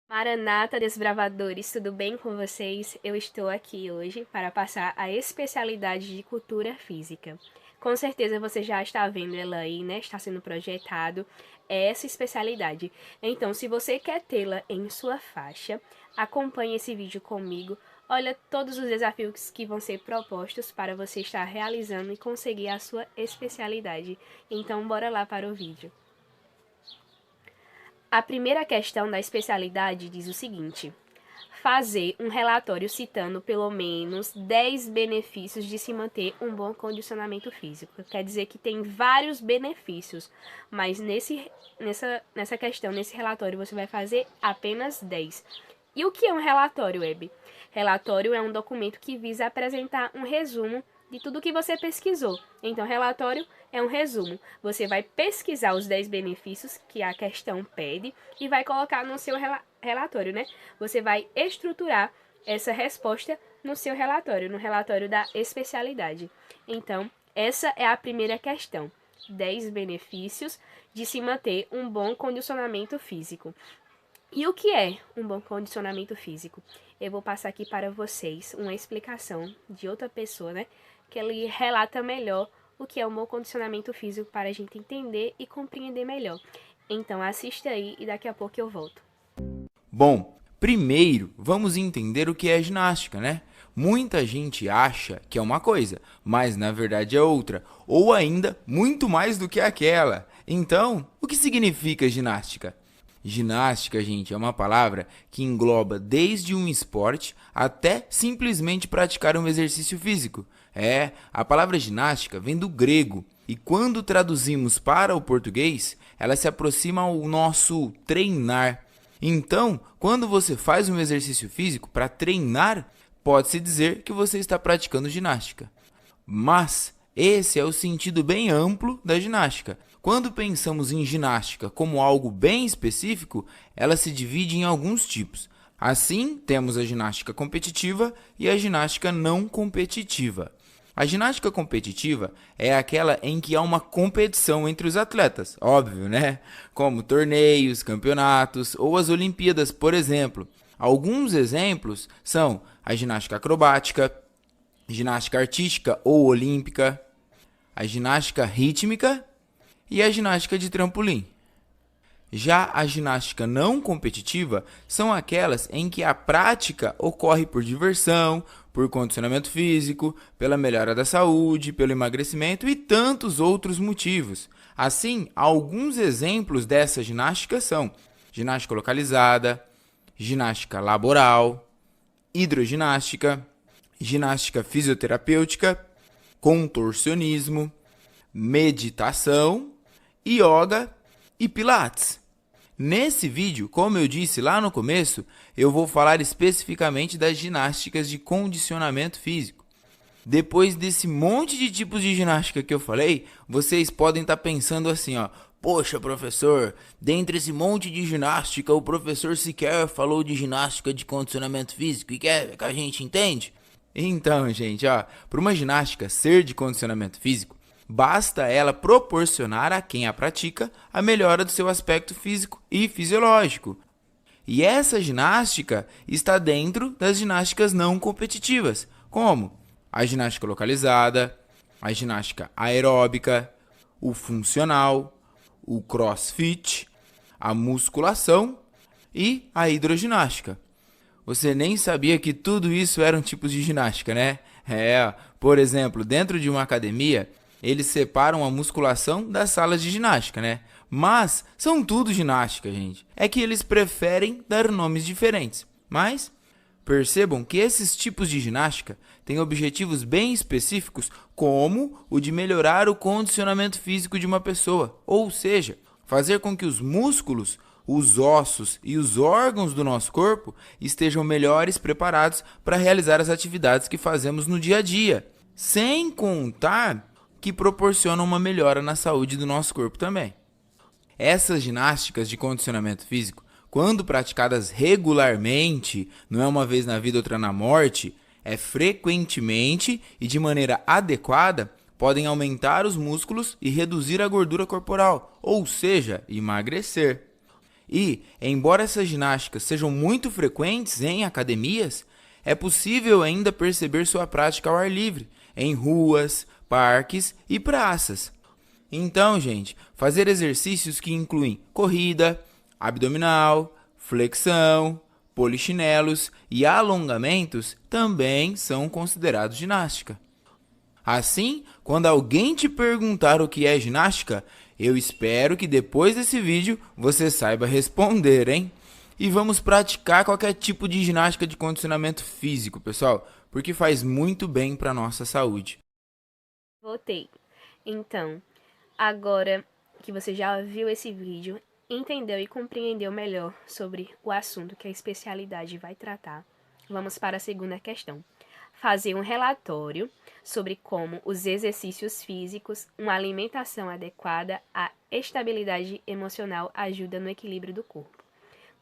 Maranata, desbravadores, tudo bem com vocês? Eu estou aqui hoje para passar a especialidade de cultura física. Com certeza você já está vendo ela aí, né? Está sendo projetado essa especialidade. Então, se você quer tê-la em sua faixa, acompanhe esse vídeo comigo. Olha todos os desafios que vão ser propostos para você estar realizando e conseguir a sua especialidade. Então, bora lá para o vídeo. A primeira questão da especialidade diz o seguinte: fazer um relatório citando pelo menos 10 benefícios de se manter um bom condicionamento físico. Quer dizer que tem vários benefícios, mas nessa questão, nesse relatório, você vai fazer apenas 10. E o que é um relatório, Web? Relatório é um documento que visa apresentar um resumo de tudo que você pesquisou. Então, relatório é um resumo. Você vai pesquisar os 10 benefícios que a questão pede e vai colocar no seu relatório, né? Você vai estruturar essa resposta no seu relatório, no relatório da especialidade. Então, essa é a primeira questão. 10 benefícios de se manter um bom condicionamento físico. E o que é um bom condicionamento físico? Eu vou passar aqui para vocês uma explicação de outra pessoa, né? Que ele relata melhor o que é um bom condicionamento físico para a gente entender e compreender melhor. Então assista aí e daqui a pouco eu volto. Bom, primeiro vamos entender o que é ginástica, né? Muita gente acha que é uma coisa, mas na verdade é outra, ou ainda muito mais do que aquela. Então, o que significa ginástica? Ginástica, gente, é uma palavra que engloba desde um esporte até simplesmente praticar um exercício físico. A palavra ginástica vem do grego e quando traduzimos para o português, ela se aproxima ao nosso treinar. Então, quando você faz um exercício físico para treinar, pode-se dizer que você está praticando ginástica. Mas esse é o sentido bem amplo da ginástica. Quando pensamos em ginástica como algo bem específico, ela se divide em alguns tipos. Assim, temos a ginástica competitiva e a ginástica não competitiva. A ginástica competitiva é aquela em que há uma competição entre os atletas, óbvio, né? Como torneios, campeonatos ou as Olimpíadas, por exemplo. Alguns exemplos são a ginástica acrobática, ginástica artística ou olímpica, a ginástica rítmica e a ginástica de trampolim. Já a ginástica não competitiva são aquelas em que a prática ocorre por diversão, por condicionamento físico, pela melhora da saúde, pelo emagrecimento e tantos outros motivos. Assim, alguns exemplos dessa ginástica são ginástica localizada, ginástica laboral, hidroginástica, ginástica fisioterapêutica, contorcionismo, meditação, yoga e pilates. Nesse vídeo, como eu disse lá no começo, eu vou falar especificamente das ginásticas de condicionamento físico. Depois desse monte de tipos de ginástica que eu falei, vocês podem estar pensando assim, poxa, professor, dentre esse monte de ginástica, o professor sequer falou de ginástica de condicionamento físico e quer que a gente entende? Então, gente, para uma ginástica ser de condicionamento físico, basta ela proporcionar a quem a pratica a melhora do seu aspecto físico e fisiológico. E essa ginástica está dentro das ginásticas não competitivas, como a ginástica localizada, a ginástica aeróbica, o funcional, o crossfit, a musculação e a hidroginástica. Você nem sabia que tudo isso eram tipos de ginástica, né? Por exemplo, dentro de uma academia, eles separam a musculação das salas de ginástica, né? Mas são tudo ginástica, gente. É que eles preferem dar nomes diferentes. Mas percebam que esses tipos de ginástica têm objetivos bem específicos, como o de melhorar o condicionamento físico de uma pessoa, ou seja, fazer com que os músculos, os ossos e os órgãos do nosso corpo estejam melhores preparados para realizar as atividades que fazemos no dia a dia, sem contar que proporcionam uma melhora na saúde do nosso corpo também. Essas ginásticas de condicionamento físico, quando praticadas regularmente, não é uma vez na vida, outra na morte, frequentemente e de maneira adequada, podem aumentar os músculos e reduzir a gordura corporal, ou seja, emagrecer. E, embora essas ginásticas sejam muito frequentes em academias, é possível ainda perceber sua prática ao ar livre, em ruas, parques e praças. Então, gente, fazer exercícios que incluem corrida, abdominal, flexão, polichinelos e alongamentos também são considerados ginástica. Assim, quando alguém te perguntar o que é ginástica, eu espero que depois desse vídeo você saiba responder, hein? E vamos praticar qualquer tipo de ginástica de condicionamento físico, pessoal, porque faz muito bem para a nossa saúde. Voltei. Então, agora que você já viu esse vídeo, entendeu e compreendeu melhor sobre o assunto que a especialidade vai tratar, vamos para a segunda questão. Fazer um relatório sobre como os exercícios físicos, uma alimentação adequada, a estabilidade emocional ajuda no equilíbrio do corpo.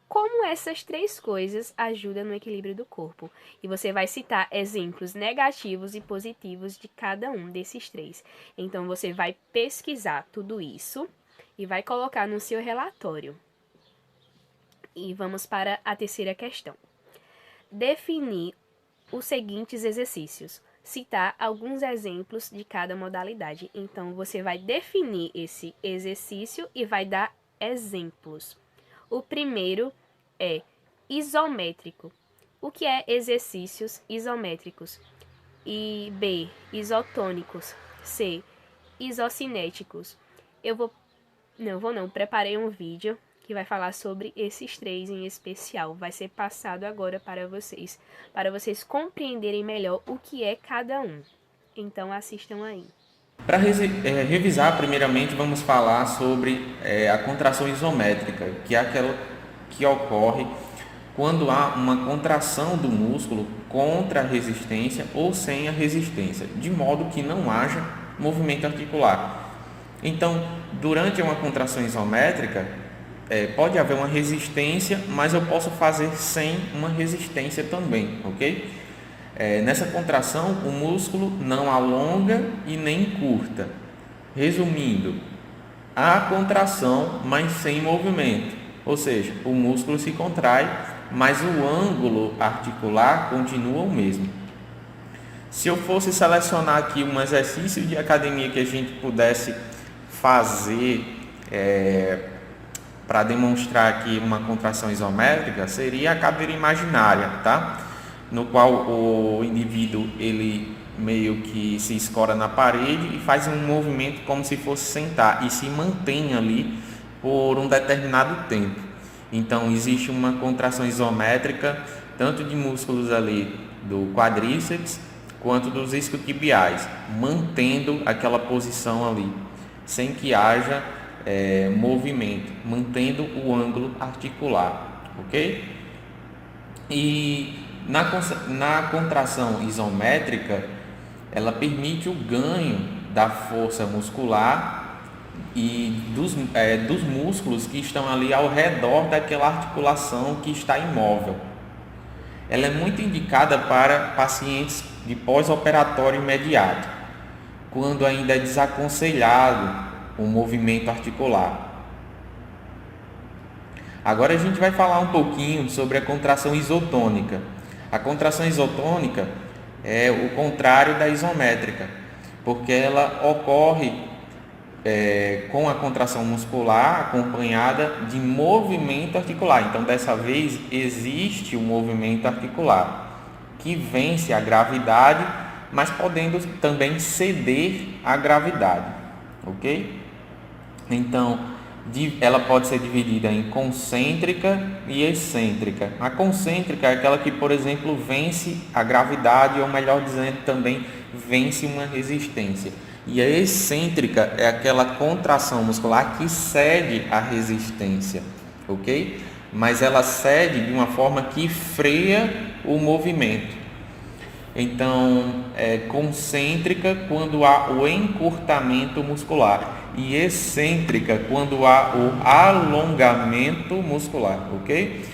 Como essas três coisas ajudam no equilíbrio do corpo? E você vai citar exemplos negativos e positivos de cada um desses três. Então, você vai pesquisar tudo isso e vai colocar no seu relatório. E vamos para a terceira questão. Definir os seguintes exercícios. Citar alguns exemplos de cada modalidade. Então, você vai definir esse exercício e vai dar exemplos. O primeiro é isométrico. O que é exercícios isométricos? E B, isotônicos. C, isocinéticos. Preparei um vídeo que vai falar sobre esses três em especial. Vai ser passado agora para vocês compreenderem melhor o que é cada um. Então, assistam aí. Para revisar, primeiramente, vamos falar sobre a contração isométrica, que é aquela que ocorre quando há uma contração do músculo contra a resistência ou sem a resistência, de modo que não haja movimento articular. Então, durante uma contração isométrica, pode haver uma resistência, mas eu posso fazer sem uma resistência também, ok? Nessa contração, o músculo não alonga e nem encurta. Resumindo, há contração, mas sem movimento. Ou seja, o músculo se contrai, mas o ângulo articular continua o mesmo. Se eu fosse selecionar aqui um exercício de academia que a gente pudesse fazer para demonstrar aqui uma contração isométrica, seria a cadeira imaginária, tá? No qual o indivíduo ele meio que se escora na parede e faz um movimento como se fosse sentar e se mantém ali por um determinado tempo. Então existe uma contração isométrica tanto de músculos ali do quadríceps quanto dos isquiotibiais, mantendo aquela posição ali, sem que haja movimento, mantendo o ângulo articular, ok? E na contração isométrica, ela permite o ganho da força muscular e dos músculos que estão ali ao redor daquela articulação que está imóvel. Ela é muito indicada para pacientes de pós-operatório imediato, quando ainda é desaconselhado o movimento articular. Agora a gente vai falar um pouquinho sobre a contração isotônica. A contração isotônica é o contrário da isométrica, porque ela ocorre com a contração muscular acompanhada de movimento articular. Então, dessa vez, existe um movimento articular que vence a gravidade, mas podendo também ceder à gravidade, ok? Então, ela pode ser dividida em concêntrica e excêntrica. A concêntrica é aquela que, por exemplo, vence a gravidade, ou melhor dizendo, também vence uma resistência. E a excêntrica é aquela contração muscular que cede à resistência, ok? Mas ela cede de uma forma que freia o movimento. Então, é concêntrica quando há o encurtamento muscular e excêntrica quando há o alongamento muscular, ok?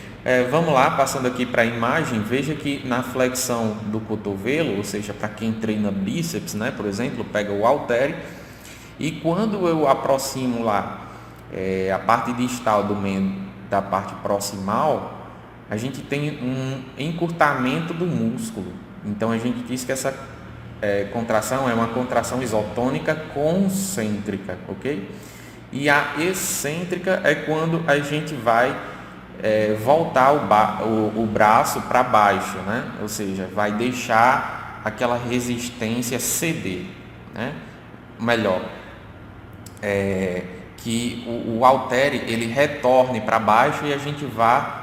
Vamos lá, passando aqui para a imagem, veja que na flexão do cotovelo, ou seja, para quem treina bíceps, né, por exemplo, pega o halter e quando eu aproximo lá a parte distal do membro da parte proximal, a gente tem um encurtamento do músculo. Então a gente diz que essa contração é uma contração isotônica concêntrica, ok? E a excêntrica é quando a gente vai voltar o braço para baixo, né? Ou seja, vai deixar aquela resistência ceder, né? Melhor, que o haltere ele retorne para baixo e a gente vá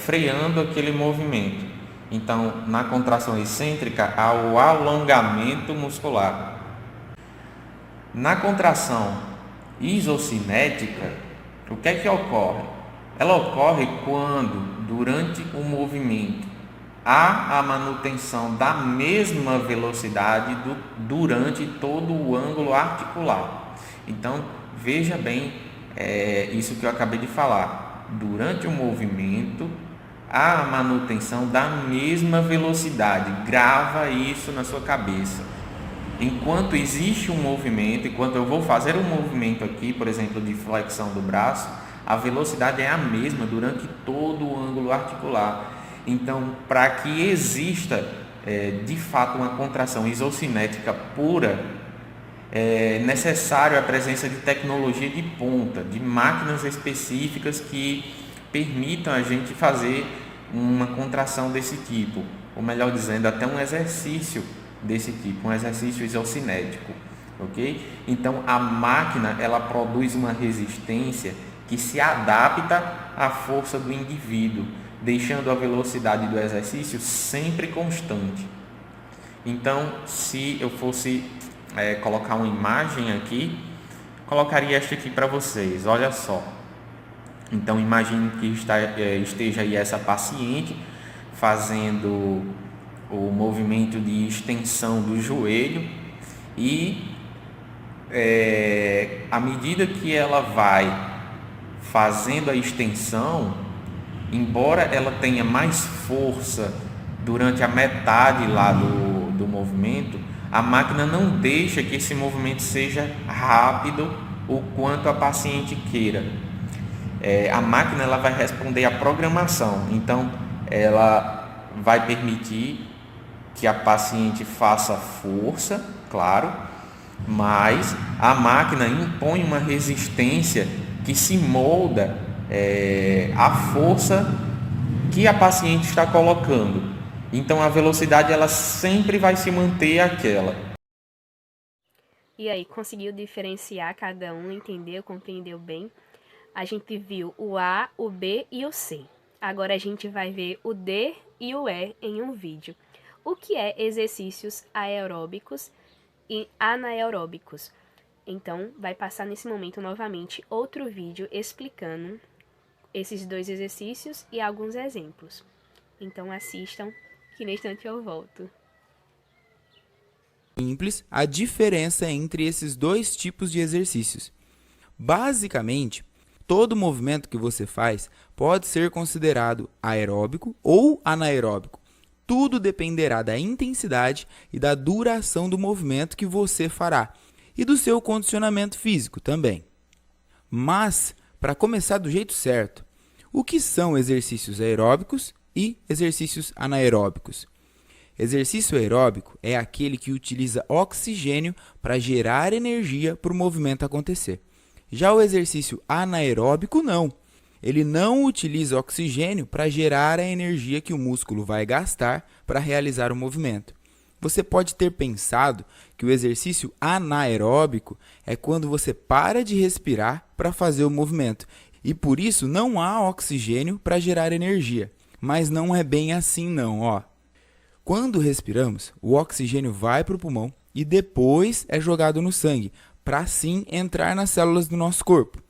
freando aquele movimento. Então, na contração excêntrica, há o alongamento muscular. Na contração isocinética, o que é que ocorre? Ela ocorre quando, durante o movimento, há a manutenção da mesma velocidade durante todo o ângulo articular. Então, veja bem isso que eu acabei de falar. Durante o movimento, há a manutenção da mesma velocidade. Grava isso na sua cabeça. Enquanto existe um movimento, enquanto eu vou fazer um movimento aqui, por exemplo, de flexão do braço, a velocidade é a mesma durante todo o ângulo articular. Então, para que exista de fato uma contração isocinética pura, é necessário a presença de tecnologia de ponta, de máquinas específicas que permitam a gente fazer uma contração desse tipo, ou melhor dizendo, até um exercício desse tipo, um exercício isocinético, ok? Então, a máquina ela produz uma resistência que se adapta à força do indivíduo, deixando a velocidade do exercício sempre constante. Então, se eu fosse colocar uma imagem aqui, colocaria esta aqui para vocês, olha só. Então, imagine que esteja aí essa paciente fazendo o movimento de extensão do joelho e à medida que ela vai fazendo a extensão, embora ela tenha mais força durante a metade lá do movimento, a máquina não deixa que esse movimento seja rápido o quanto a paciente queira. A máquina ela vai responder à programação, então ela vai permitir que a paciente faça força, claro, mas a máquina impõe uma resistência que se molda à força que a paciente está colocando. Então a velocidade ela sempre vai se manter aquela. E aí, conseguiu diferenciar cada um, entendeu, compreendeu bem? A gente viu o A, o B e o C. Agora a gente vai ver o D e o E em um vídeo. O que é exercícios aeróbicos e anaeróbicos? Então, vai passar nesse momento novamente outro vídeo explicando esses dois exercícios e alguns exemplos. Então, assistam, que neste instante eu volto. Simples a diferença entre esses dois tipos de exercícios. Basicamente, todo movimento que você faz pode ser considerado aeróbico ou anaeróbico. Tudo dependerá da intensidade e da duração do movimento que você fará e do seu condicionamento físico também. Mas, para começar do jeito certo, o que são exercícios aeróbicos e exercícios anaeróbicos? Exercício aeróbico é aquele que utiliza oxigênio para gerar energia para o movimento acontecer. Já o exercício anaeróbico não. Ele não utiliza oxigênio para gerar a energia que o músculo vai gastar para realizar o movimento. Você pode ter pensado que o exercício anaeróbico é quando você para de respirar para fazer o movimento e por isso não há oxigênio para gerar energia. Mas não é bem assim não, ó. Quando respiramos, o oxigênio vai para o pulmão e depois é jogado no sangue, para assim entrar nas células do nosso corpo.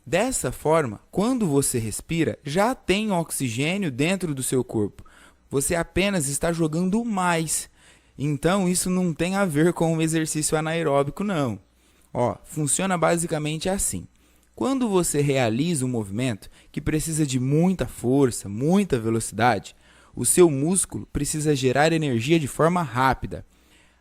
Dessa forma, quando você respira, já tem oxigênio dentro do seu corpo. Você apenas está jogando mais. Então, isso não tem a ver com o exercício anaeróbico, não. Ó, funciona basicamente assim. Quando você realiza um movimento que precisa de muita força, muita velocidade, o seu músculo precisa gerar energia de forma rápida.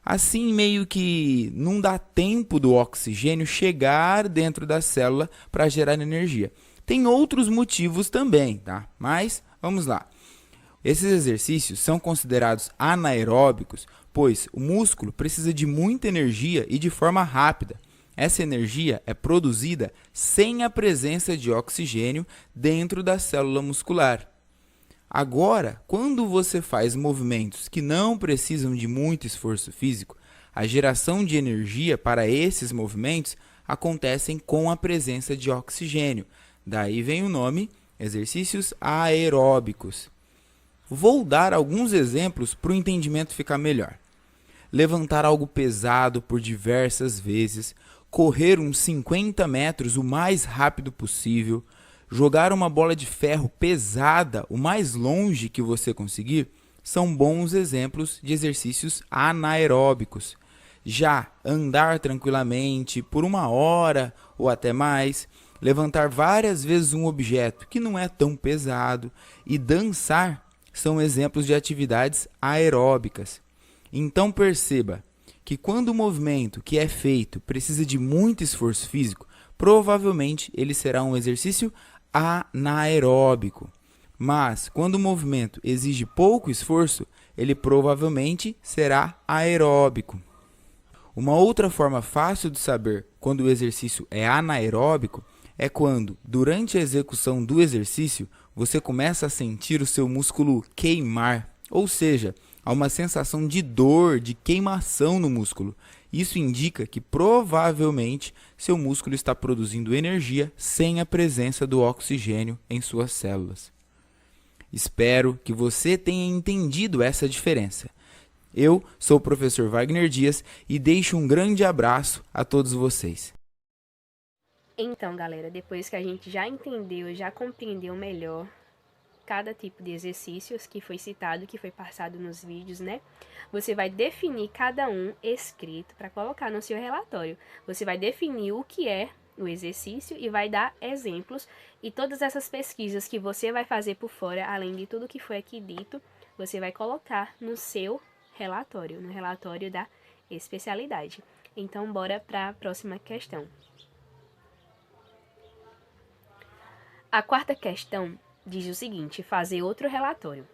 Assim, meio que não dá tempo do oxigênio chegar dentro da célula para gerar energia. Tem outros motivos também, tá? Mas vamos lá. Esses exercícios são considerados anaeróbicos, pois o músculo precisa de muita energia e de forma rápida. Essa energia é produzida sem a presença de oxigênio dentro da célula muscular. Agora, quando você faz movimentos que não precisam de muito esforço físico, a geração de energia para esses movimentos acontecem com a presença de oxigênio. Daí vem o nome, exercícios aeróbicos. Vou dar alguns exemplos para o entendimento ficar melhor. Levantar algo pesado por diversas vezes, correr uns 50 metros o mais rápido possível, jogar uma bola de ferro pesada o mais longe que você conseguir, são bons exemplos de exercícios anaeróbicos. Já andar tranquilamente por 1 hora ou até mais, levantar várias vezes um objeto que não é tão pesado e dançar são exemplos de atividades aeróbicas. Então perceba que quando o movimento que é feito precisa de muito esforço físico, provavelmente ele será um exercício anaeróbico. Mas quando o movimento exige pouco esforço, ele provavelmente será aeróbico. Uma outra forma fácil de saber quando o exercício é anaeróbico é quando, durante a execução do exercício, você começa a sentir o seu músculo queimar, ou seja, há uma sensação de dor, de queimação no músculo. Isso indica que provavelmente seu músculo está produzindo energia sem a presença do oxigênio em suas células. Espero que você tenha entendido essa diferença. Eu sou o professor Wagner Dias e deixo um grande abraço a todos vocês. Então, galera, depois que a gente já entendeu, já compreendeu melhor cada tipo de exercícios que foi citado, que foi passado nos vídeos, né? Você vai definir cada um escrito para colocar no seu relatório. Você vai definir o que é o exercício e vai dar exemplos. E todas essas pesquisas que você vai fazer por fora, além de tudo que foi aqui dito, você vai colocar no seu relatório, no relatório da especialidade. Então, bora para a próxima questão. A quarta questão diz o seguinte: fazer outro relatório.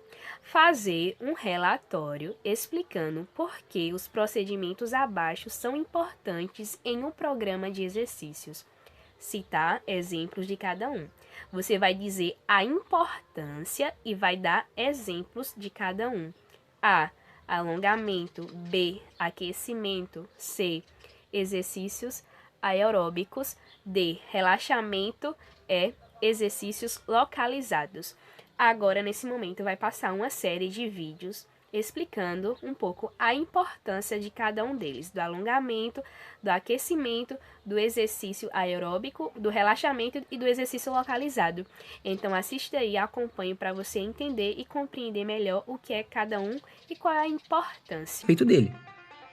Fazer um relatório explicando por que os procedimentos abaixo são importantes em um programa de exercícios. Citar exemplos de cada um. Você vai dizer a importância e vai dar exemplos de cada um. A. Alongamento. B. Aquecimento. C. Exercícios aeróbicos. D. Relaxamento. E. Exercícios localizados. Agora, nesse momento, vai passar uma série de vídeos explicando um pouco a importância de cada um deles, do alongamento, do aquecimento, do exercício aeróbico, do relaxamento e do exercício localizado. Então, assista aí, acompanhe para você entender e compreender melhor o que é cada um e qual é a importância dele.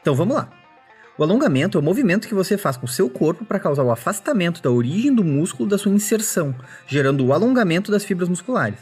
Então, vamos lá. O alongamento é o movimento que você faz com o seu corpo para causar o afastamento da origem do músculo da sua inserção, gerando o alongamento das fibras musculares.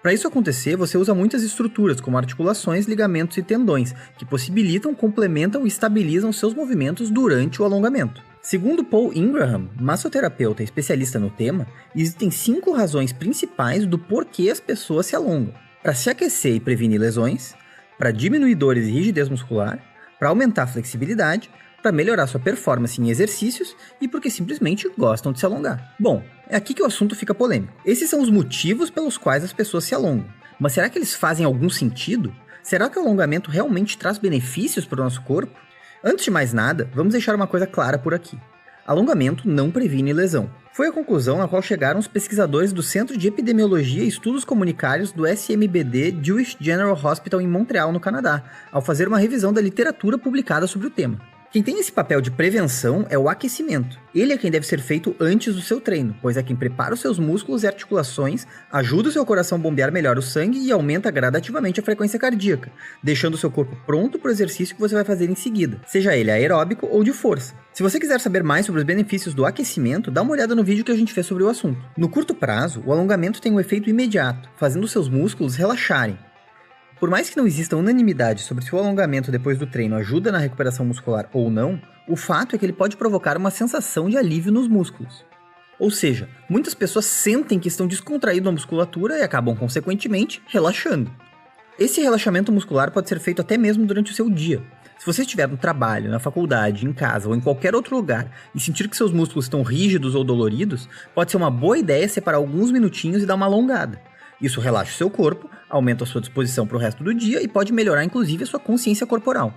Para isso acontecer, você usa muitas estruturas, como articulações, ligamentos e tendões, que possibilitam, complementam e estabilizam seus movimentos durante o alongamento. Segundo Paul Ingraham, massoterapeuta e especialista no tema, existem 5 razões principais do porquê as pessoas se alongam: para se aquecer e prevenir lesões, para diminuir dores e rigidez muscular, para aumentar a flexibilidade, para melhorar sua performance em exercícios e porque simplesmente gostam de se alongar. Bom, é aqui que o assunto fica polêmico. Esses são os motivos pelos quais as pessoas se alongam. Mas será que eles fazem algum sentido? Será que o alongamento realmente traz benefícios para o nosso corpo? Antes de mais nada, vamos deixar uma coisa clara por aqui. Alongamento não previne lesão. Foi a conclusão a qual chegaram os pesquisadores do Centro de Epidemiologia e Estudos Comunitários do SMBD Jewish General Hospital em Montreal, no Canadá, ao fazer uma revisão da literatura publicada sobre o tema. Quem tem esse papel de prevenção é o aquecimento. Ele é quem deve ser feito antes do seu treino, pois é quem prepara os seus músculos e articulações, ajuda o seu coração a bombear melhor o sangue e aumenta gradativamente a frequência cardíaca, deixando o seu corpo pronto para o exercício que você vai fazer em seguida, seja ele aeróbico ou de força. Se você quiser saber mais sobre os benefícios do aquecimento, dá uma olhada no vídeo que a gente fez sobre o assunto. No curto prazo, o alongamento tem um efeito imediato, fazendo os seus músculos relaxarem. Por mais que não exista unanimidade sobre se o alongamento depois do treino ajuda na recuperação muscular ou não, o fato é que ele pode provocar uma sensação de alívio nos músculos. Ou seja, muitas pessoas sentem que estão descontraindo a musculatura e acabam, consequentemente, relaxando. Esse relaxamento muscular pode ser feito até mesmo durante o seu dia. Se você estiver no trabalho, na faculdade, em casa ou em qualquer outro lugar e sentir que seus músculos estão rígidos ou doloridos, pode ser uma boa ideia separar alguns minutinhos e dar uma alongada. Isso relaxa o seu corpo, aumenta a sua disposição para o resto do dia e pode melhorar inclusive a sua consciência corporal.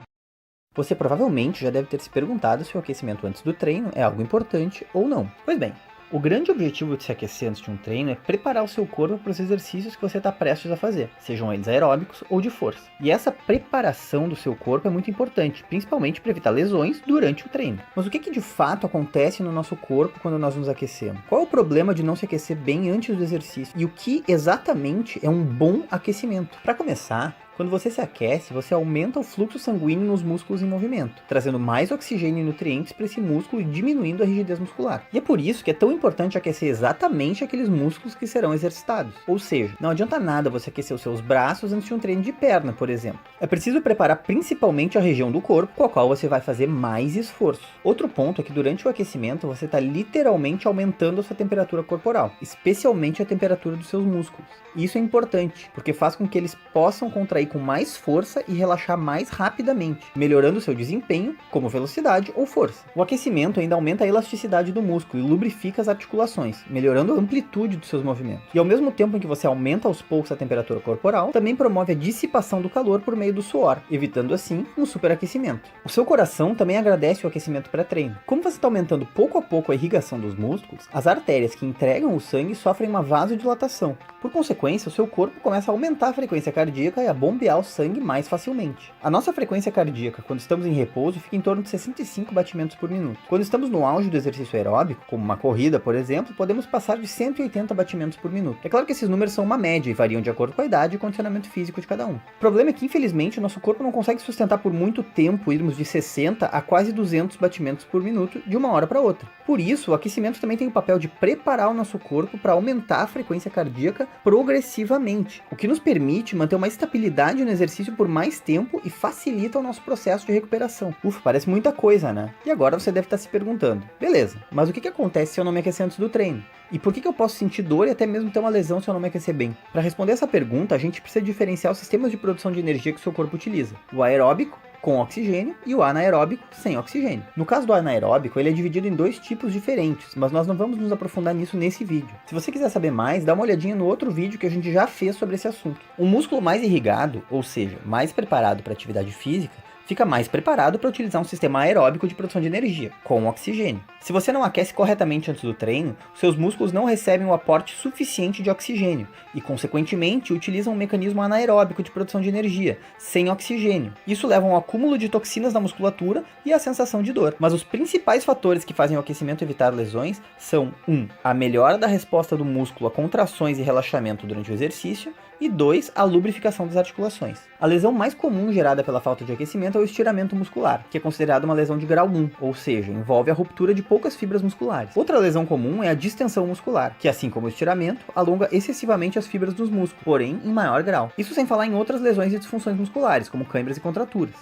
Você provavelmente já deve ter se perguntado se o aquecimento antes do treino é algo importante ou não. Pois bem, o grande objetivo de se aquecer antes de um treino é preparar o seu corpo para os exercícios que você está prestes a fazer, sejam eles aeróbicos ou de força. E essa preparação do seu corpo é muito importante, principalmente para evitar lesões durante o treino. Mas o que de fato acontece no nosso corpo quando nós nos aquecemos? Qual é o problema de não se aquecer bem antes do exercício? E o que exatamente é um bom aquecimento? Para começar, quando você se aquece, você aumenta o fluxo sanguíneo nos músculos em movimento, trazendo mais oxigênio e nutrientes para esse músculo e diminuindo a rigidez muscular. E é por isso que é tão importante aquecer exatamente aqueles músculos que serão exercitados. Ou seja, não adianta nada você aquecer os seus braços antes de um treino de perna, por exemplo. É preciso preparar principalmente a região do corpo com a qual você vai fazer mais esforço. Outro ponto é que durante o aquecimento você está literalmente aumentando a sua temperatura corporal, especialmente a temperatura dos seus músculos. E isso é importante, porque faz com que eles possam contrair com mais força e relaxar mais rapidamente, melhorando seu desempenho, como velocidade ou força. O aquecimento ainda aumenta a elasticidade do músculo e lubrifica as articulações, melhorando a amplitude dos seus movimentos. E ao mesmo tempo em que você aumenta aos poucos a temperatura corporal, também promove a dissipação do calor por meio do suor, evitando assim um superaquecimento. O seu coração também agradece o aquecimento pré-treino. Como você está aumentando pouco a pouco a irrigação dos músculos, as artérias que entregam o sangue sofrem uma vasodilatação. Por consequência, o seu corpo começa a aumentar a frequência cardíaca e a bombear o sangue mais facilmente. A nossa frequência cardíaca, quando estamos em repouso, fica em torno de 65 batimentos por minuto. Quando estamos no auge do exercício aeróbico, como uma corrida, por exemplo, podemos passar de 180 batimentos por minuto. É claro que esses números são uma média e variam de acordo com a idade e condicionamento físico de cada um. O problema é que, infelizmente, o nosso corpo não consegue sustentar por muito tempo irmos de 60 a quase 200 batimentos por minuto de uma hora para outra. Por isso, o aquecimento também tem o papel de preparar o nosso corpo para aumentar a frequência cardíaca progressivamente, o que nos permite manter uma estabilidade no exercício por mais tempo e facilita o nosso processo de recuperação. Ufa, parece muita coisa, né? E agora você deve estar se perguntando, beleza, mas o que acontece se eu não me aquecer antes do treino? E por que eu posso sentir dor e até mesmo ter uma lesão se eu não me aquecer bem? Para responder essa pergunta, a gente precisa diferenciar os sistemas de produção de energia que o seu corpo utiliza. O aeróbico, com oxigênio, e o anaeróbico, sem oxigênio. No caso do anaeróbico, ele é dividido em dois tipos diferentes, mas nós não vamos nos aprofundar nisso nesse vídeo. Se você quiser saber mais, dá uma olhadinha no outro vídeo que a gente já fez sobre esse assunto. Um músculo mais irrigado, ou seja, mais preparado para atividade física, fica mais preparado para utilizar um sistema aeróbico de produção de energia, com oxigênio. Se você não aquece corretamente antes do treino, seus músculos não recebem o aporte suficiente de oxigênio e, consequentemente, utilizam um mecanismo anaeróbico de produção de energia, sem oxigênio. Isso leva a um acúmulo de toxinas na musculatura e a sensação de dor. Mas os principais fatores que fazem o aquecimento evitar lesões são 1. A melhora da resposta do músculo a contrações e relaxamento durante o exercício, e 2. A lubrificação das articulações. A lesão mais comum gerada pela falta de aquecimento é o estiramento muscular, que é considerado uma lesão de grau 1, ou seja, envolve a ruptura de poucas fibras musculares. Outra lesão comum é a distensão muscular, que assim como o estiramento, alonga excessivamente as fibras dos músculos, porém em maior grau. Isso sem falar em outras lesões e disfunções musculares, como câimbras e contraturas.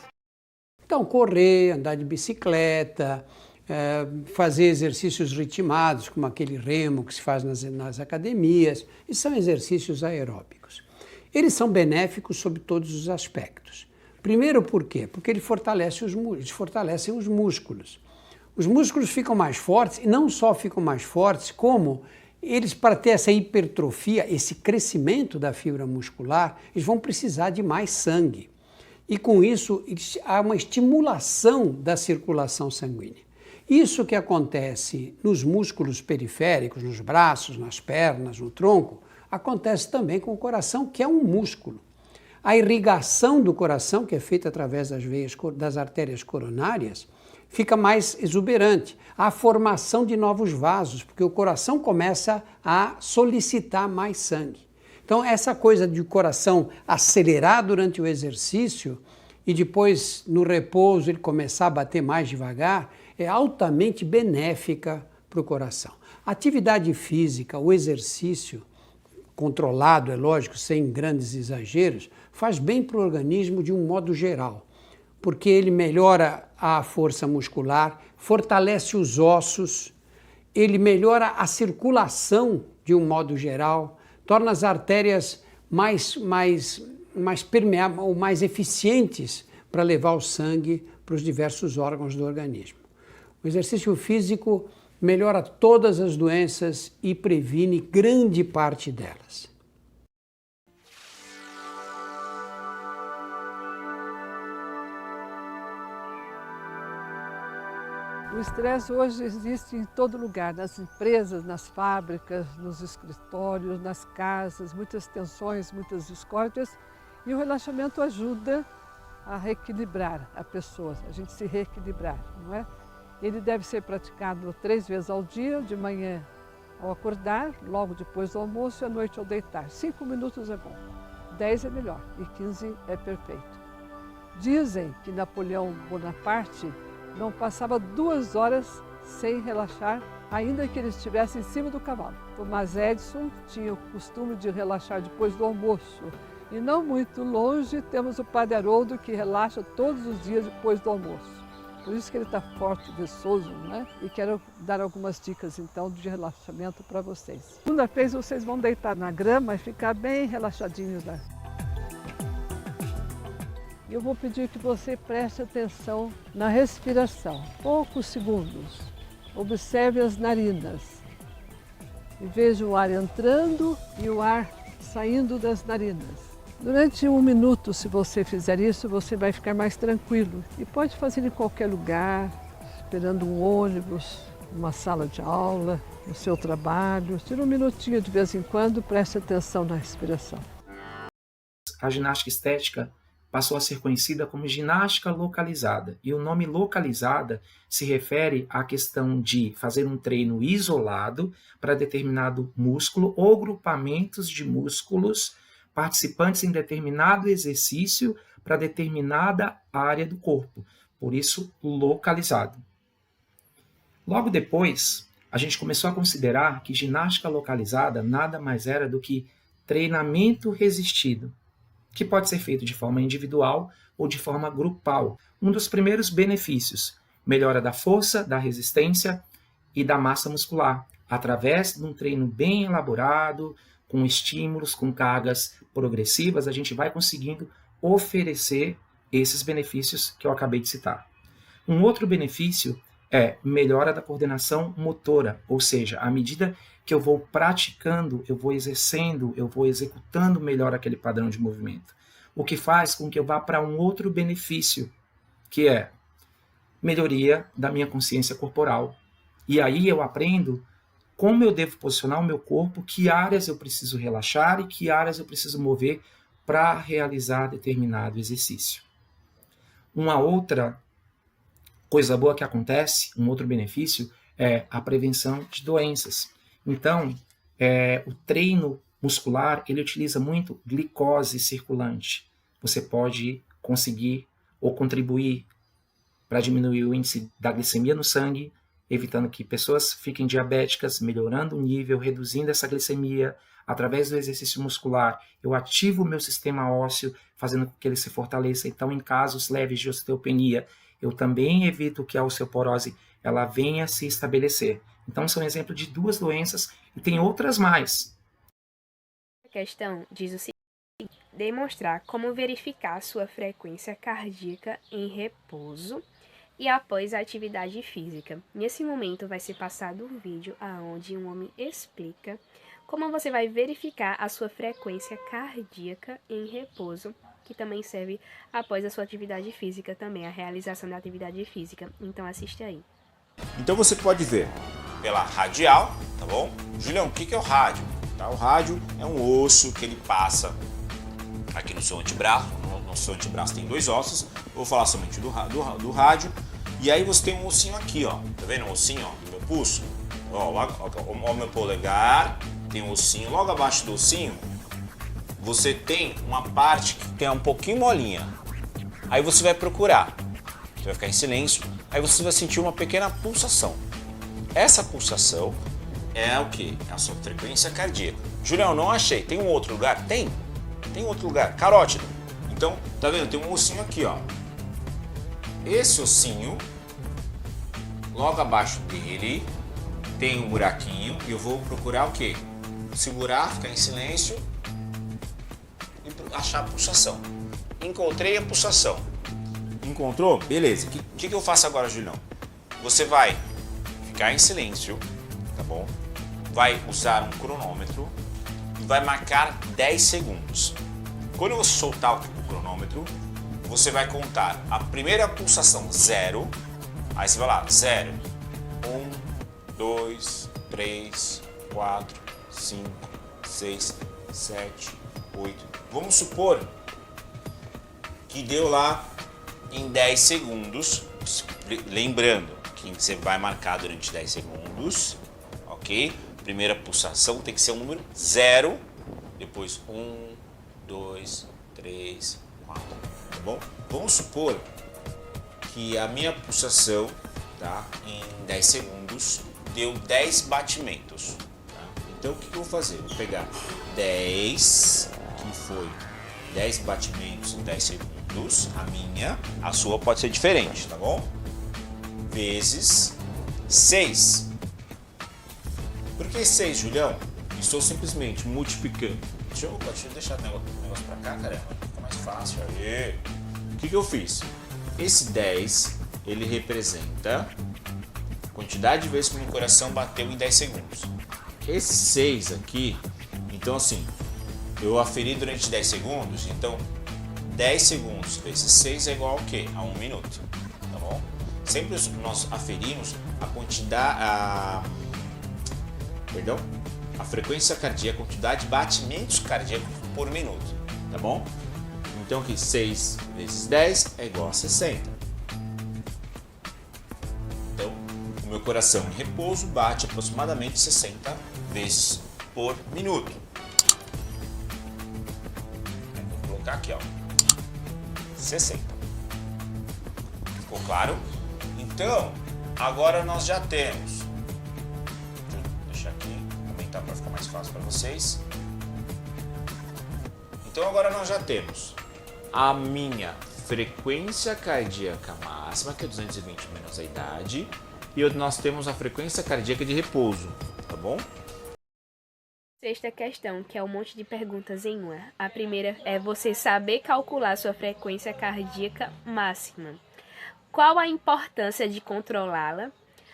Então, correr, andar de bicicleta, fazer exercícios ritmados, como aquele remo que se faz nas academias, e são exercícios aeróbicos. Eles são benéficos sob todos os aspectos. Primeiro, por quê? Porque eles fortalecem os músculos. Os músculos ficam mais fortes, e não só ficam mais fortes, como eles, para ter essa hipertrofia, esse crescimento da fibra muscular, eles vão precisar de mais sangue. E com isso, há uma estimulação da circulação sanguínea. Isso que acontece nos músculos periféricos, nos braços, nas pernas, no tronco, acontece também com o coração, que é um músculo. A irrigação do coração, que é feita através das artérias coronárias, fica mais exuberante. A formação de novos vasos, porque o coração começa a solicitar mais sangue. Então, essa coisa de o coração acelerar durante o exercício e depois, no repouso, ele começar a bater mais devagar, é altamente benéfica para o coração. A atividade física, o exercício, controlado, é lógico, sem grandes exageros, faz bem para o organismo de um modo geral, porque ele melhora a força muscular, fortalece os ossos ele melhora a circulação de um modo geral, torna as artérias mais permeáveis ou mais eficientes para levar o sangue para os diversos órgãos do organismo. O exercício físico melhora todas as doenças e previne grande parte delas. O estresse hoje existe em todo lugar, nas empresas, nas fábricas, nos escritórios, nas casas, muitas tensões, muitas discórdias, e o relaxamento ajuda a reequilibrar a pessoa, a gente se reequilibrar, não é? Ele deve ser praticado 3 vezes ao dia, de manhã ao acordar, logo depois do almoço e à noite ao deitar. 5 minutos é bom, 10 é melhor e 15 é perfeito. Dizem que Napoleão Bonaparte não passava 2 horas sem relaxar, ainda que ele estivesse em cima do cavalo. Thomas Edison tinha o costume de relaxar depois do almoço. E não muito longe temos o Padre Haroldo, que relaxa todos os dias depois do almoço. Por isso que ele está forte, viçoso, né? E quero dar algumas dicas, então, de relaxamento para vocês. Segunda-feira vocês vão deitar na grama e ficar bem relaxadinhos lá. Eu vou pedir que você preste atenção na respiração. Poucos segundos. Observe as narinas. E veja o ar entrando e o ar saindo das narinas. Durante 1 minuto, se você fizer isso, você vai ficar mais tranquilo. E pode fazer em qualquer lugar, esperando um ônibus, uma sala de aula, no seu trabalho. Tira 1 minutinho de vez em quando, preste atenção na respiração. A ginástica estética passou a ser conhecida como ginástica localizada. E o nome localizada se refere à questão de fazer um treino isolado para determinado músculo ou grupamentos de músculos participantes em determinado exercício para determinada área do corpo. Por isso, localizado. Logo depois, a gente começou a considerar que ginástica localizada nada mais era do que treinamento resistido, que pode ser feito de forma individual ou de forma grupal. Um dos primeiros benefícios, melhora da força, da resistência e da massa muscular, através de um treino bem elaborado, com estímulos, com cargas progressivas, a gente vai conseguindo oferecer esses benefícios que eu acabei de citar. Um outro benefício é melhora da coordenação motora, ou seja, à medida que eu vou praticando, eu vou exercendo, eu vou executando melhor aquele padrão de movimento. O que faz com que eu vá para um outro benefício, que é melhoria da minha consciência corporal. E aí eu aprendo como eu devo posicionar o meu corpo, que áreas eu preciso relaxar e que áreas eu preciso mover para realizar determinado exercício. Uma outra coisa boa que acontece, um outro benefício, é a prevenção de doenças. Então, o treino muscular, ele utiliza muito glicose circulante. Você pode conseguir ou contribuir para diminuir o índice da glicemia no sangue, evitando que pessoas fiquem diabéticas, melhorando o nível, reduzindo essa glicemia. Através do exercício muscular, eu ativo o meu sistema ósseo, fazendo com que ele se fortaleça. Então, em casos leves de osteopenia, eu também evito que a osteoporose ela venha a se estabelecer. Então, são exemplos de 2 doenças e tem outras mais. A questão diz o seguinte: demonstrar como verificar sua frequência cardíaca em repouso e após a atividade física. Nesse momento vai ser passado um vídeo onde um homem explica como você vai verificar a sua frequência cardíaca em repouso, que também serve após a sua atividade física também, a realização da atividade física. Então assiste aí. Então você pode ver pela radial, tá bom? Julião, o que é o rádio? Tá? O rádio é um osso que ele passa aqui no seu antebraço. No seu antebraço tem 2 ossos. Eu vou falar somente do rádio. E aí você tem um ossinho aqui, ó. Tá vendo um ossinho, ó, no meu pulso? Ó, o meu polegar, tem um ossinho. Logo abaixo do ossinho, você tem uma parte que tem um pouquinho molinha. Aí você vai procurar. Você vai ficar em silêncio. Aí você vai sentir uma pequena pulsação. Essa pulsação é o quê? É a sua frequência cardíaca. Julião, não achei. Tem um outro lugar? Tem outro lugar. Carótida. Então, tá vendo? Tem um ossinho aqui, ó. Esse ossinho, logo abaixo dele, tem um buraquinho e eu vou procurar o quê? Segurar, ficar em silêncio e achar a pulsação. Encontrei a pulsação. Encontrou? Beleza. O que eu faço agora, Julião? Você vai ficar em silêncio, tá bom? Vai usar um cronômetro e vai marcar 10 segundos. Quando você soltar o cronômetro, você vai contar a primeira pulsação 0, aí você vai lá, 0, 1, 2, 3, 4, 5, 6, 7, 8. Vamos supor que deu lá em 10 segundos, lembrando que você vai marcar durante 10 segundos, ok? Primeira pulsação tem que ser um número 0, depois 1, 2, 3, 4, tá bom? Vamos supor que a minha pulsação, tá, em 10 segundos deu 10 batimentos. Tá? Então o que eu vou fazer? Vou pegar 10, que foi 10 batimentos em 10 segundos, a sua pode ser diferente, tá bom? Vezes 6. Por que 6, Julião? Estou simplesmente multiplicando. Deixa eu deixar o negócio pra cá, caramba. Fica mais fácil. Aí. O que eu fiz? Esse 10, ele representa a quantidade de vezes que meu coração bateu em 10 segundos. Esse 6 aqui, então assim, eu aferi durante 10 segundos, então 10 segundos vezes 6 é igual ao quê? A 1 minuto, tá bom? Sempre nós aferimos a quantidade, a frequência cardíaca, a quantidade de batimentos cardíacos por minuto, tá bom? Então aqui 6 vezes 10 é igual a 60. Então, o meu coração em repouso bate aproximadamente 60 vezes por minuto. Vou colocar aqui, ó, 60. Ficou claro? Então, agora nós já temos. Deixa eu deixar aqui, aumentar para ficar mais fácil para vocês. Então agora nós já temos a minha frequência cardíaca máxima, que é 220 menos a idade, e nós temos a frequência cardíaca de repouso, tá bom? Sexta questão, que é um monte de perguntas em uma. A primeira é você saber calcular sua frequência cardíaca máxima. Qual a importância de controlá-la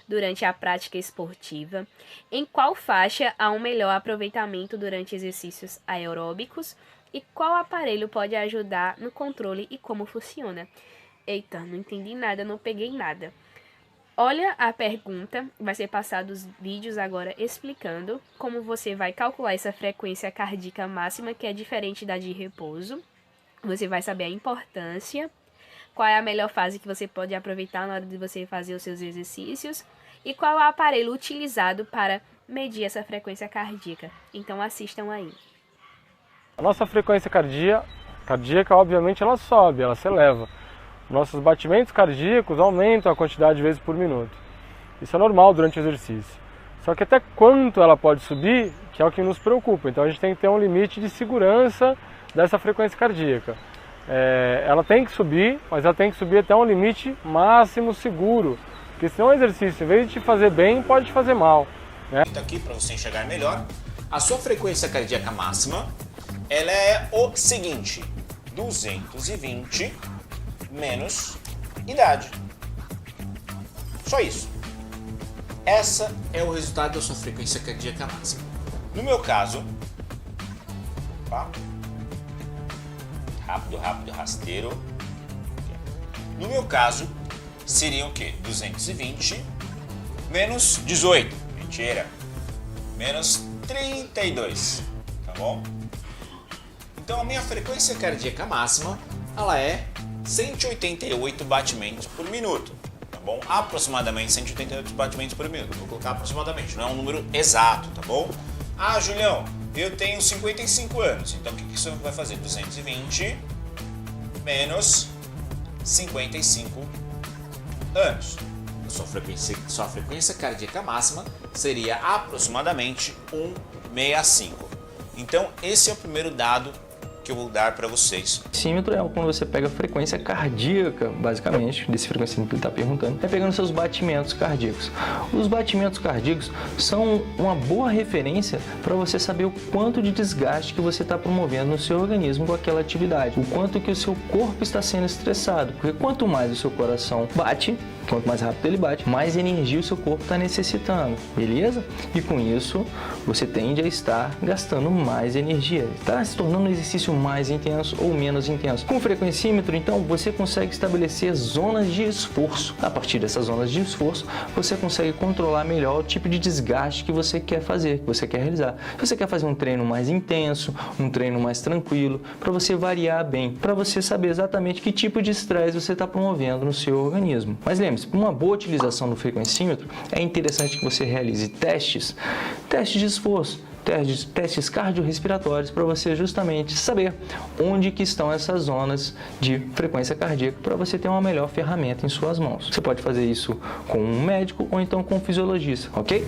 durante a prática esportiva? Em qual faixa há um melhor aproveitamento durante exercícios aeróbicos? E qual aparelho pode ajudar no controle e como funciona? Eita, não entendi nada, não peguei nada. Olha a pergunta, vai ser passado os vídeos agora explicando como você vai calcular essa frequência cardíaca máxima, que é diferente da de repouso. Você vai saber a importância, qual é a melhor fase que você pode aproveitar na hora de você fazer os seus exercícios e qual é o aparelho utilizado para medir essa frequência cardíaca. Então assistam aí. A nossa frequência cardíaca, obviamente, ela sobe, ela se eleva. Nossos batimentos cardíacos aumentam a quantidade de vezes por minuto. Isso é normal durante o exercício. Só que até quanto ela pode subir, que é o que nos preocupa. Então a gente tem que ter um limite de segurança dessa frequência cardíaca. Ela tem que subir, mas ela tem que subir até um limite máximo seguro. Porque senão o exercício, em vez de te fazer bem, pode te fazer mal, né? Aqui para você enxergar melhor, a sua frequência cardíaca máxima, ela é o seguinte: 220 menos idade. Só isso. Essa é o resultado da sua frequência cardíaca máxima. No meu caso, tá? Rápido, rasteiro. No meu caso, seria o quê? 220 menos 18. Mentira. Menos 32. Tá bom? Então a minha frequência cardíaca máxima, ela é 188 batimentos por minuto, tá bom? Aproximadamente 188 batimentos por minuto. Vou colocar aproximadamente, não é um número exato, tá bom? Ah, Julião, eu tenho 55 anos, então o que isso vai fazer? 220 menos 55 anos. Sua frequência cardíaca máxima seria aproximadamente 165. Então, esse é o primeiro dado que eu vou dar para vocês. Oxímetro é quando você pega a frequência cardíaca, basicamente, desse frequencímetro que ele está perguntando, é pegando seus batimentos cardíacos. Os batimentos cardíacos são uma boa referência para você saber o quanto de desgaste que você está promovendo no seu organismo com aquela atividade, o quanto que o seu corpo está sendo estressado, porque quanto mais o seu coração bate, quanto mais rápido ele bate, mais energia o seu corpo está necessitando, beleza? E com isso, você tende a estar gastando mais energia, está se tornando um exercício mais intenso ou menos intenso. Com o frequencímetro, então, você consegue estabelecer zonas de esforço. A partir dessas zonas de esforço, você consegue controlar melhor o tipo de desgaste que você quer fazer, que você quer realizar. Se você quer fazer um treino mais intenso, um treino mais tranquilo, para você variar bem, para você saber exatamente que tipo de estresse você está promovendo no seu organismo. Mas lembre-se, para uma boa utilização do frequencímetro, é interessante que você realize testes de esforço, testes cardiorrespiratórios para você justamente saber onde que estão essas zonas de frequência cardíaca para você ter uma melhor ferramenta em suas mãos. Você pode fazer isso com um médico ou então com um fisiologista, ok?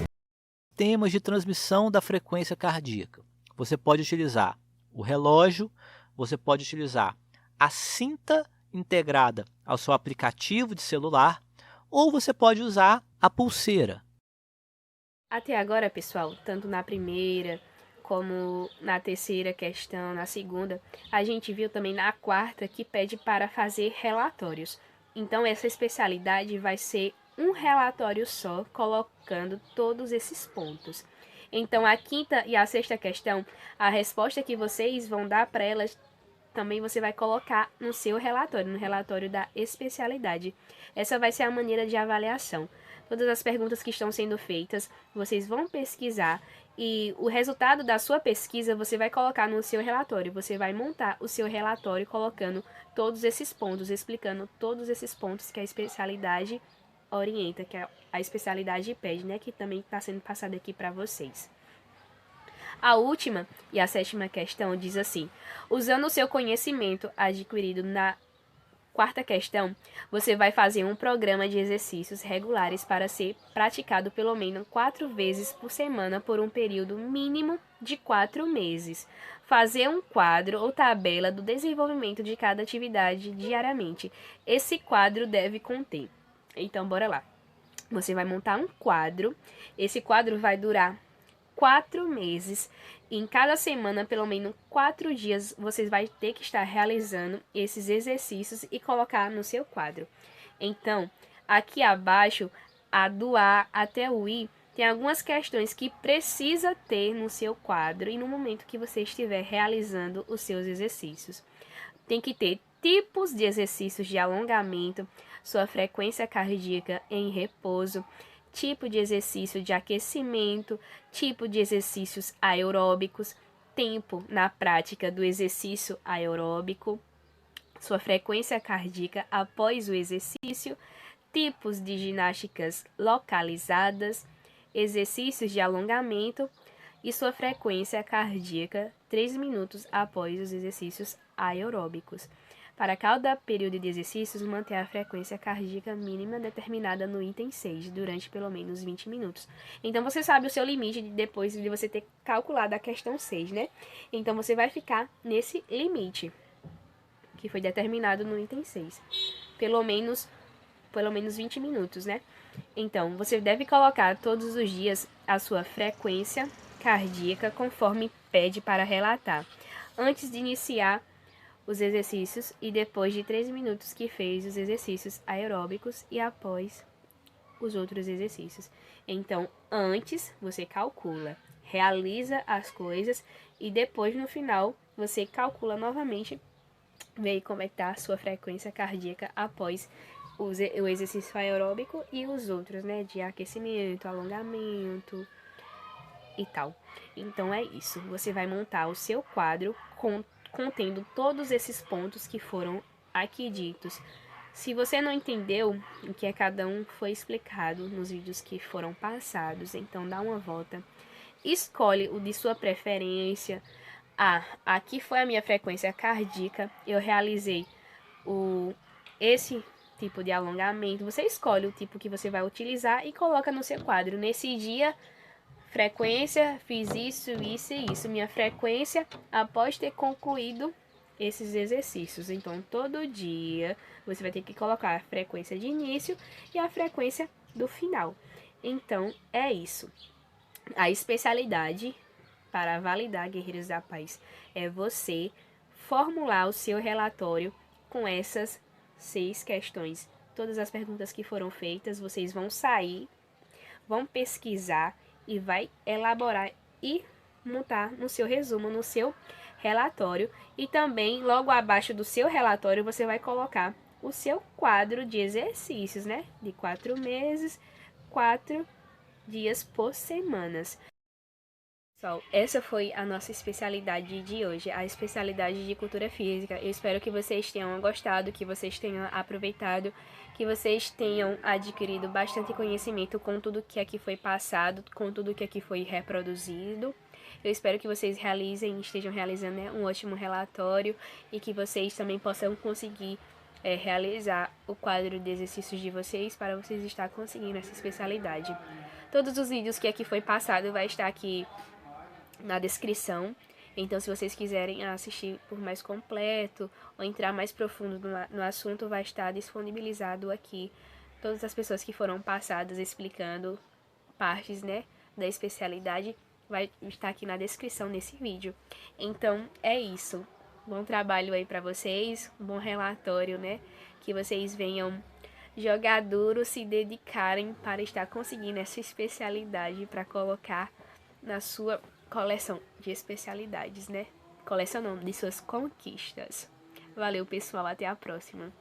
Temas de transmissão da frequência cardíaca. Você pode utilizar o relógio, você pode utilizar a cinta integrada ao seu aplicativo de celular ou você pode usar a pulseira. Até agora, pessoal, tanto na primeira como na terceira questão, na segunda, a gente viu também na quarta que pede para fazer relatórios. Então, essa especialidade vai ser um relatório só, colocando todos esses pontos. Então, a quinta e a sexta questão, a resposta que vocês vão dar para elas, também você vai colocar no seu relatório, no relatório da especialidade. Essa vai ser a maneira de avaliação. Todas as perguntas que estão sendo feitas, vocês vão pesquisar e o resultado da sua pesquisa você vai colocar no seu relatório. Você vai montar o seu relatório colocando todos esses pontos, explicando todos esses pontos que a especialidade orienta, que a especialidade pede, né? Que também está sendo passado aqui para vocês. A última e a sétima questão diz assim: usando o seu conhecimento adquirido na quarta questão, você vai fazer um programa de exercícios regulares para ser praticado pelo menos 4 vezes por semana por um período mínimo de 4 meses. Fazer um quadro ou tabela do desenvolvimento de cada atividade diariamente. Esse quadro deve conter. Então, bora lá. Você vai montar um quadro. Esse quadro vai durar 4 meses. Em cada semana, pelo menos 4 dias, você vai ter que estar realizando esses exercícios e colocar no seu quadro. Então, aqui abaixo, do A até o I, tem algumas questões que precisa ter no seu quadro e no momento que você estiver realizando os seus exercícios. Tem que ter tipos de exercícios de alongamento, sua frequência cardíaca em repouso, tipo de exercício de aquecimento, tipo de exercícios aeróbicos, tempo na prática do exercício aeróbico, sua frequência cardíaca após o exercício, tipos de ginásticas localizadas, exercícios de alongamento e sua frequência cardíaca 3 minutos após os exercícios aeróbicos. Para cada período de exercícios, manter a frequência cardíaca mínima determinada no item 6, durante pelo menos 20 minutos. Então, você sabe o seu limite depois de você ter calculado a questão 6, né? Então, você vai ficar nesse limite, que foi determinado no item 6. Pelo menos 20 minutos, né? Então, você deve colocar todos os dias a sua frequência cardíaca conforme pede para relatar, antes de iniciar os exercícios e depois de 3 minutos que fez os exercícios aeróbicos e após os outros exercícios. Então, antes você calcula, realiza as coisas e depois no final você calcula novamente, vê como é que tá a sua frequência cardíaca após o exercício aeróbico e os outros, né, de aquecimento, alongamento e tal. Então é isso, você vai montar o seu quadro contendo todos esses pontos que foram aqui ditos. Se você não entendeu o que cada um foi explicado nos vídeos que foram passados, então dá uma volta, escolhe o de sua preferência. Aqui foi a minha frequência cardíaca, eu realizei esse tipo de alongamento. Você escolhe o tipo que você vai utilizar e coloca no seu quadro. Nesse dia, frequência, fiz isso, isso e isso. Minha frequência, após ter concluído esses exercícios. Então, todo dia você vai ter que colocar a frequência de início e a frequência do final. Então, é isso. A especialidade para validar Guerreiros da Paz é você formular o seu relatório com essas 6 questões. Todas as perguntas que foram feitas, vocês vão sair, vão pesquisar e vai elaborar e montar no seu resumo, no seu relatório. E também, logo abaixo do seu relatório, você vai colocar o seu quadro de exercícios, né? De 4 meses, 4 dias por semanas. Pessoal, essa foi a nossa especialidade de hoje, a especialidade de Cultura Física. Eu espero que vocês tenham gostado, que vocês tenham aproveitado, que vocês tenham adquirido bastante conhecimento com tudo que aqui foi passado, com tudo que aqui foi reproduzido. Eu espero que vocês estejam realizando, né, um ótimo relatório e que vocês também possam conseguir realizar o quadro de exercícios de vocês para vocês estar conseguindo essa especialidade. Todos os vídeos que aqui foi passado vai estar aqui na descrição. Então, se vocês quiserem assistir por mais completo ou entrar mais profundo no assunto, vai estar disponibilizado aqui todas as pessoas que foram passadas explicando partes, né, da especialidade, vai estar aqui na descrição nesse vídeo. Então, é isso. Bom trabalho aí para vocês, um bom relatório, né, que vocês venham jogar duro, se dedicarem para estar conseguindo essa especialidade para colocar na sua coleção de especialidades, né? Coleção não, de suas conquistas. Valeu, pessoal, até a próxima.